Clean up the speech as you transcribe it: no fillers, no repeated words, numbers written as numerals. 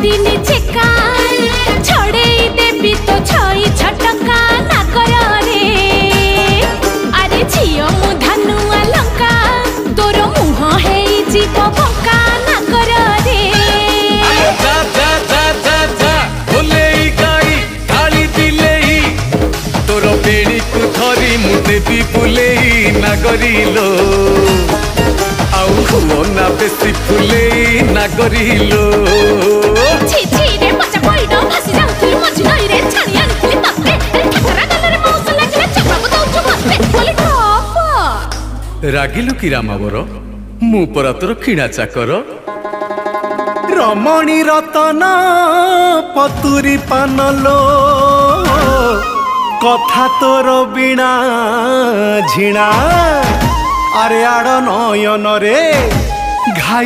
दिन चेका छड़े देवी तो छई छटका ना कर रे अरे झियो मु धनुआ लंका तोर मुह है जीव बंका ना कर रे जा जा जा जा जा बोले गाई गाली दिले तोर बेड़ी को धरी मु देवी बुले ना करिलो आउ ना बेसी फुले ना करिलो छी छी रे बच्चा पइडो भासी जाउथि मझी नई रे छाणी आनिथिली तते ठकरा गलरे मौस लागले चपाबो दउछु मते बोली ठप रागिलु की रामावर मु परा तोर खिणा चाकर रमणी रतन पतुरी पानलो कथा तोर बिना झिणा अरे आड़ नयन रे घाई